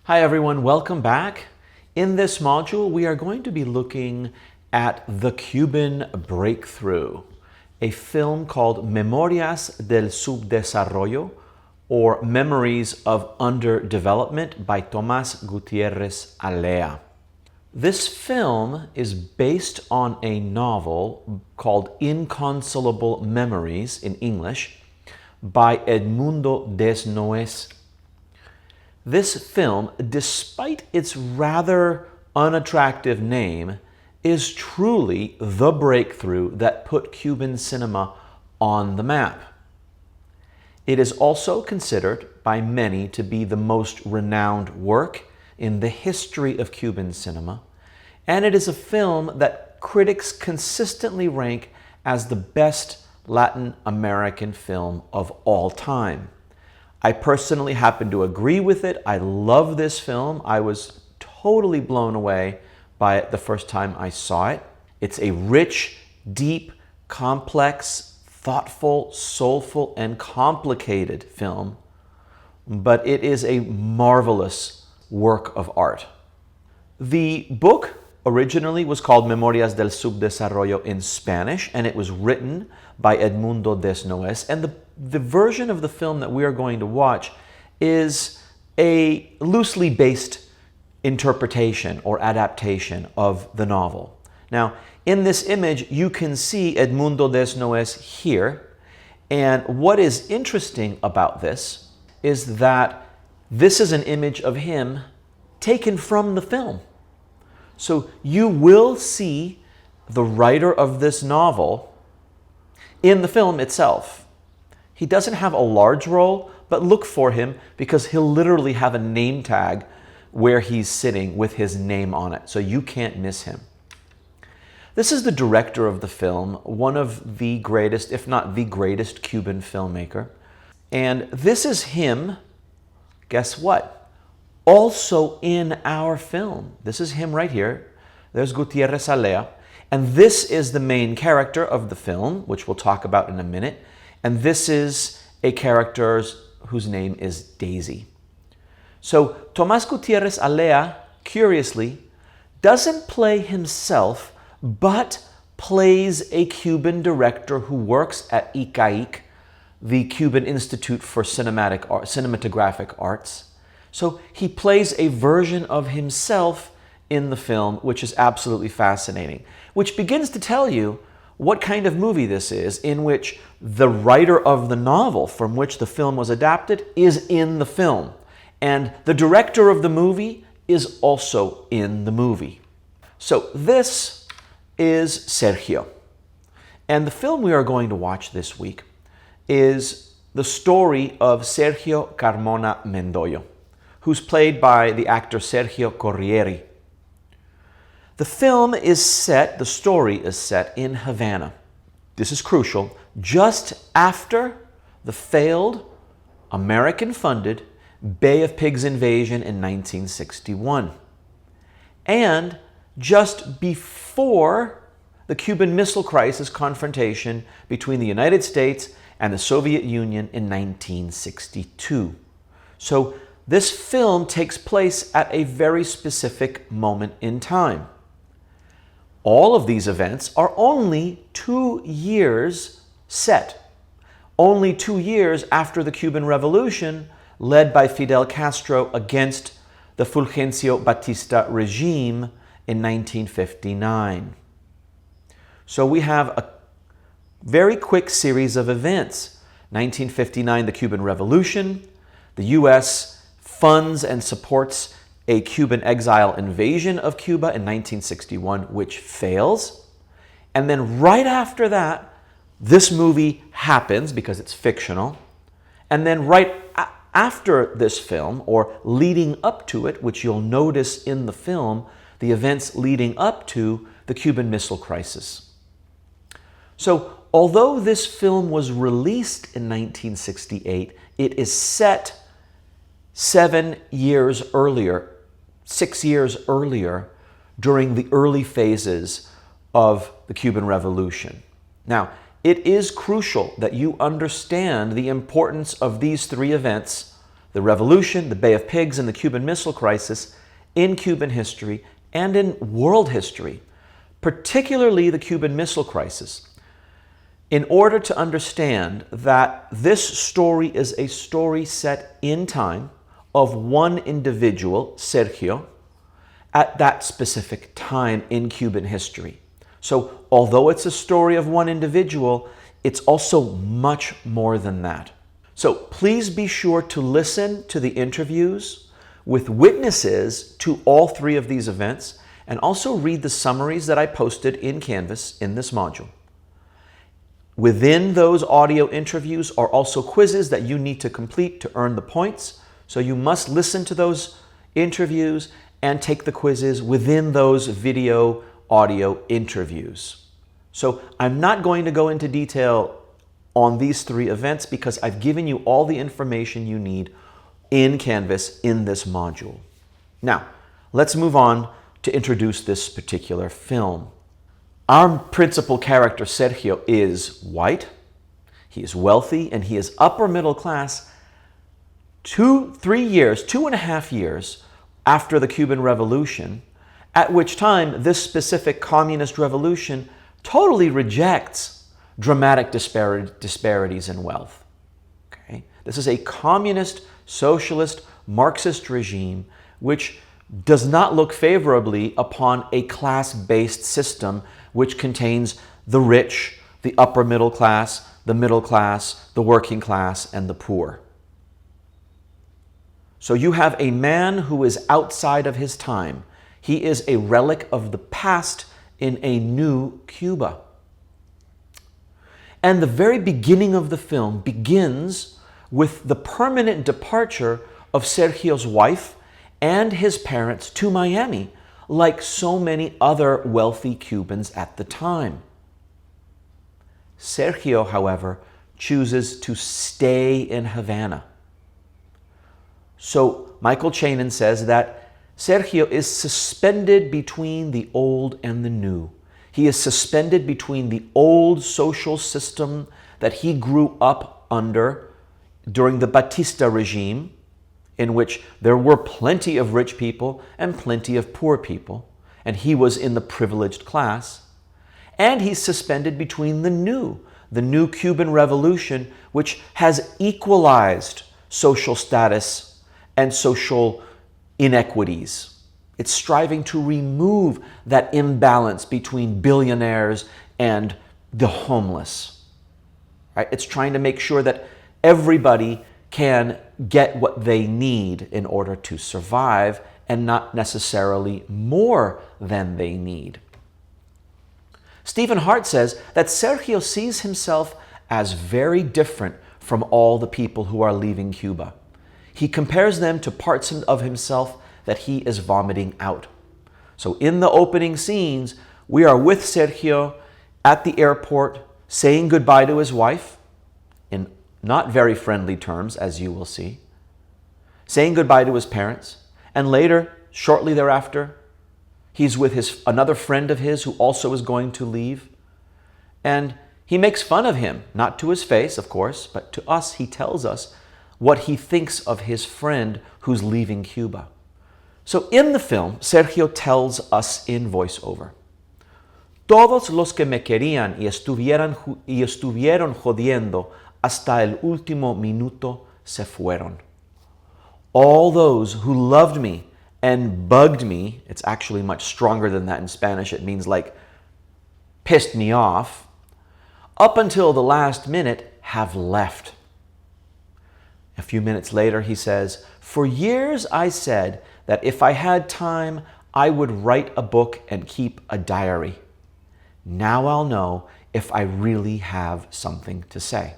Hi everyone, welcome back. In this module, we are going to be looking at The Cuban Breakthrough, a film called Memorias del Subdesarrollo, or Memories of Underdevelopment by Tomás Gutiérrez Alea. This film is based on a novel called Inconsolable Memories in English by Edmundo Desnoes. This film, despite its rather unattractive name, is truly the breakthrough that put Cuban cinema on the map. It is also considered by many to be the most renowned work in the history of Cuban cinema, and it is a film that critics consistently rank as the best Latin American film of all time. I personally happen to agree with it. I love this film. I was totally blown away by it the first time I saw it. It's a rich, deep, complex, thoughtful, soulful, and complicated film, but it is a marvelous work of art. The book originally was called Memorias del Subdesarrollo in Spanish, and it was written by Edmundo Desnoes, and the version of the film that we are going to watch is a loosely based interpretation or adaptation of the novel. Now, in this image, you can see Edmundo Desnoes here, and what is interesting about this is that this is an image of him taken from the film. So you will see the writer of this novel in the film itself. He doesn't have a large role, but look for him because he'll literally have a name tag where he's sitting with his name on it, so you can't miss him. This is the director of the film, one of the greatest, if not the greatest, Cuban filmmaker. And this is him, guess what? Also in our film. This is him right here. There's Gutiérrez Alea. And this is the main character of the film, which we'll talk about in a minute. And this is a character whose name is Daisy. So Tomás Gutiérrez Alea, curiously, doesn't play himself, but plays a Cuban director who works at ICAIC, the Cuban Institute for Cinematographic Arts. So he plays a version of himself in the film, which is absolutely fascinating, which begins to tell you what kind of movie this is, in which the writer of the novel from which the film was adapted is in the film, and the director of the movie is also in the movie. So this is Sergio, and the film we are going to watch this week is the story of Sergio Carmona Mendoyo, who's played by the actor Sergio Corrieri. The film is set, the story is set in Havana. This is crucial, just after the failed American-funded Bay of Pigs invasion in 1961, and just before the Cuban Missile Crisis confrontation between the United States and the Soviet Union in 1962. So this film takes place at a very specific moment in time. All of these events are only 2 years set. Only 2 years after the Cuban Revolution, led by Fidel Castro against the Fulgencio Batista regime in 1959. So we have a very quick series of events. 1959, the Cuban Revolution. The U.S. funds and supports a Cuban exile invasion of Cuba in 1961, which fails. And then right after that, this movie happens because it's fictional. And then right after this film, or leading up to it, which you'll notice in the film, the events leading up to the Cuban Missile Crisis. So although this film was released in 1968, it is set 6 years earlier, during the early phases of the Cuban Revolution. Now, it is crucial that you understand the importance of these three events the revolution, the Bay of Pigs, and the Cuban Missile Crisis in Cuban history and in world history, particularly the Cuban Missile Crisis, in order to understand that this story is a story set in time of one individual, Sergio, at that specific time in Cuban history. So although it's a story of one individual, it's also much more than that. So please be sure to listen to the interviews with witnesses to all three of these events, and also read the summaries that I posted in Canvas in this module. Within those audio interviews are also quizzes that you need to complete to earn the points. So you must listen to those interviews and take the quizzes within those video audio interviews. So I'm not going to go into detail on these three events because I've given you all the information you need in Canvas in this module. Now, let's move on to introduce this particular film. Our principal character, Sergio, is white, he is wealthy, and he is upper middle class 2.5 years after the Cuban Revolution, at which time this specific communist revolution totally rejects dramatic disparities in wealth. Okay? This is a communist, socialist, Marxist regime which does not look favorably upon a class-based system which contains the rich, the upper middle class, the working class, and the poor. So you have a man who is outside of his time. He is a relic of the past in a new Cuba. And the very beginning of the film begins with the permanent departure of Sergio's wife and his parents to Miami, like so many other wealthy Cubans at the time. Sergio, however, chooses to stay in Havana. So Michael Chanin says that Sergio is suspended between the old and the new. He is suspended between the old social system that he grew up under during the Batista regime, in which there were plenty of rich people and plenty of poor people, and he was in the privileged class. And he's suspended between the new Cuban Revolution, which has equalized social status and social inequities. It's striving to remove that imbalance between billionaires and the homeless. Right? It's trying to make sure that everybody can get what they need in order to survive, and not necessarily more than they need. Stephen Hart says that Sergio sees himself as very different from all the people who are leaving Cuba. He compares them to parts of himself that he is vomiting out. So in the opening scenes, we are with Sergio at the airport saying goodbye to his wife in not very friendly terms, as you will see, saying goodbye to his parents, and later, shortly thereafter, he's with another friend of his who also is going to leave, and he makes fun of him, not to his face, of course, but to us, he tells us what he thinks of his friend who's leaving Cuba. So in the film, Sergio tells us in voiceover, "Todos los que me querían y estuvieron jodiendo hasta el último minuto se fueron." All those who loved me and bugged me, it's actually much stronger than that in Spanish, it means like pissed me off, up until the last minute have left. A few minutes later, he says, "For years I said that if I had time, I would write a book and keep a diary. Now I'll know if I really have something to say."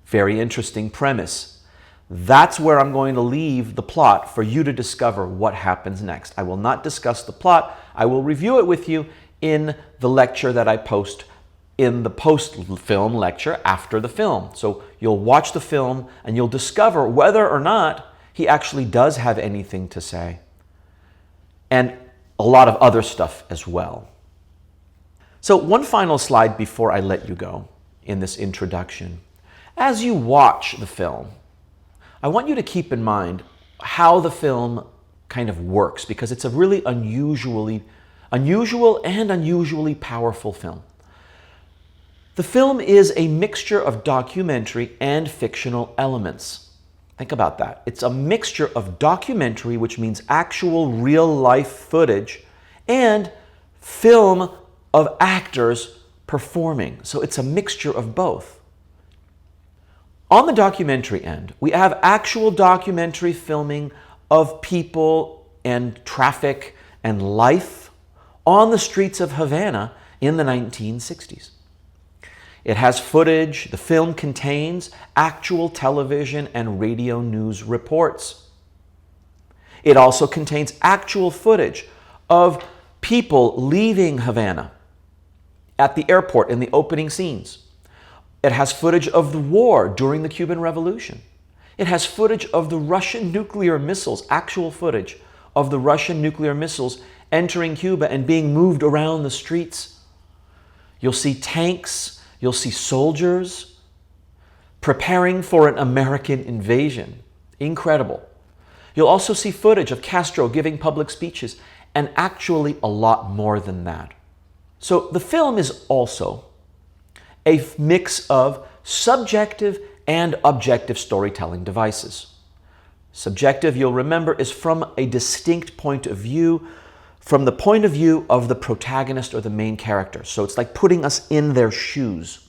Very interesting premise. That's where I'm going to leave the plot for you to discover what happens next. I will not discuss the plot. I will review it with you in the lecture that I post in the post-film lecture after the film. So you'll watch the film and you'll discover whether or not he actually does have anything to say, and a lot of other stuff as well. So one final slide before I let you go in this introduction. As you watch the film, I want you to keep in mind how the film kind of works, because it's a really unusual and unusually powerful film. The film is a mixture of documentary and fictional elements. Think about that. It's a mixture of documentary, which means actual real-life footage, and film of actors performing. So it's a mixture of both. On the documentary end, we have actual documentary filming of people and traffic and life on the streets of Havana in the 1960s. It has footage. The film contains actual television and radio news reports. It also contains actual footage of people leaving Havana at the airport in the opening scenes. It has footage of the war during the Cuban Revolution. It has footage of the Russian nuclear missiles, actual footage of the Russian nuclear missiles entering Cuba and being moved around the streets. You'll see tanks. You'll see soldiers preparing for an American invasion. Incredible. You'll also see footage of Castro giving public speeches, and actually a lot more than that. So the film is also a mix of subjective and objective storytelling devices. Subjective, you'll remember, is from a distinct point of view, from the point of view of the protagonist or the main character. So it's like putting us in their shoes.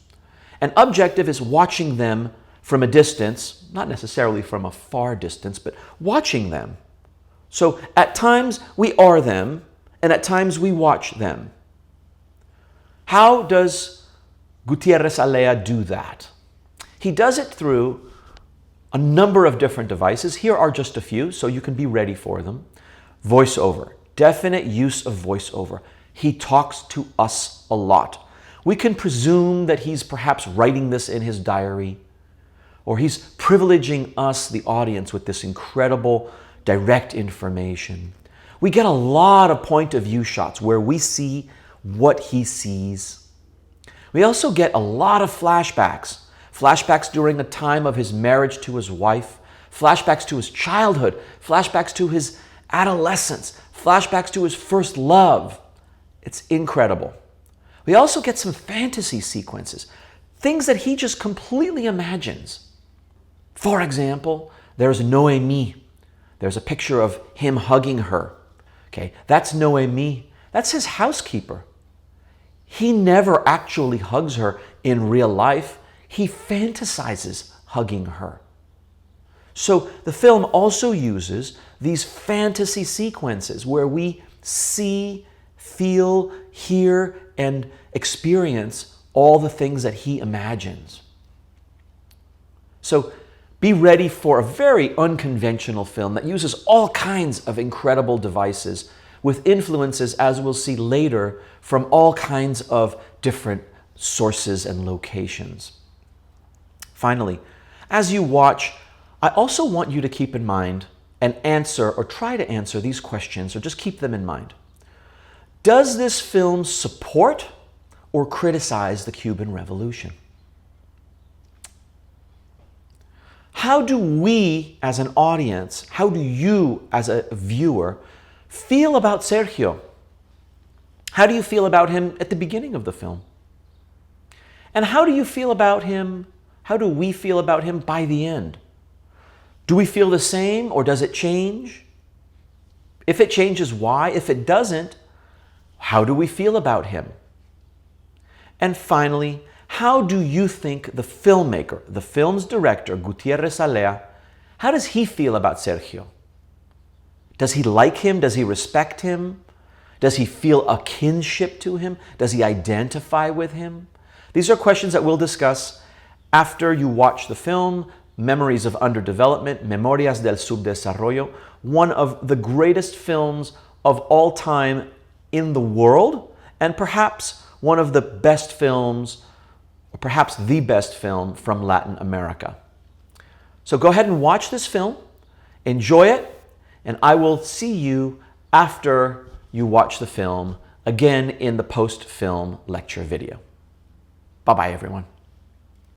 And objective is watching them from a distance, not necessarily from a far distance, but watching them. So at times we are them, and at times we watch them. How does Gutierrez Alea do that? He does it through a number of different devices. Here are just a few, so you can be ready for them. Voiceover. Definite use of voiceover. He talks to us a lot. We can presume that he's perhaps writing this in his diary, or he's privileging us, the audience, with this incredible direct information. We get a lot of point of view shots where we see what he sees. We also get a lot of flashbacks. Flashbacks during a time of his marriage to his wife, flashbacks to his childhood, flashbacks to his adolescence, flashbacks to his first love. It's incredible. We also get some fantasy sequences, things that he just completely imagines. For example, there's Noémie. There's a picture of him hugging her. Okay, that's Noémie. That's his housekeeper. He never actually hugs her in real life. He fantasizes hugging her. So the film also uses these fantasy sequences where we see, feel, hear, and experience all the things that he imagines. So be ready for a very unconventional film that uses all kinds of incredible devices with influences, as we'll see later, from all kinds of different sources and locations. Finally, as you watch, I also want you to keep in mind and answer, or try to answer, these questions, or just keep them in mind. Does this film support or criticize the Cuban Revolution? How do we as an audience, how do you as a viewer feel about Sergio? How do you feel about him at the beginning of the film? And how do you feel about him, how do we feel about him by the end? Do we feel the same, or does it change? If it changes, why? If it doesn't, how do we feel about him? And finally, how do you think the filmmaker, the film's director, Gutierrez Alea, how does he feel about Sergio? Does he like him? Does he respect him? Does he feel a kinship to him? Does he identify with him? These are questions that we'll discuss after you watch the film, Memories of Underdevelopment, Memorias del Subdesarrollo, one of the greatest films of all time in the world, and perhaps one of the best films, or perhaps the best film from Latin America. So go ahead and watch this film, enjoy it, and I will see you after you watch the film, again in the post-film lecture video. Bye-bye, everyone.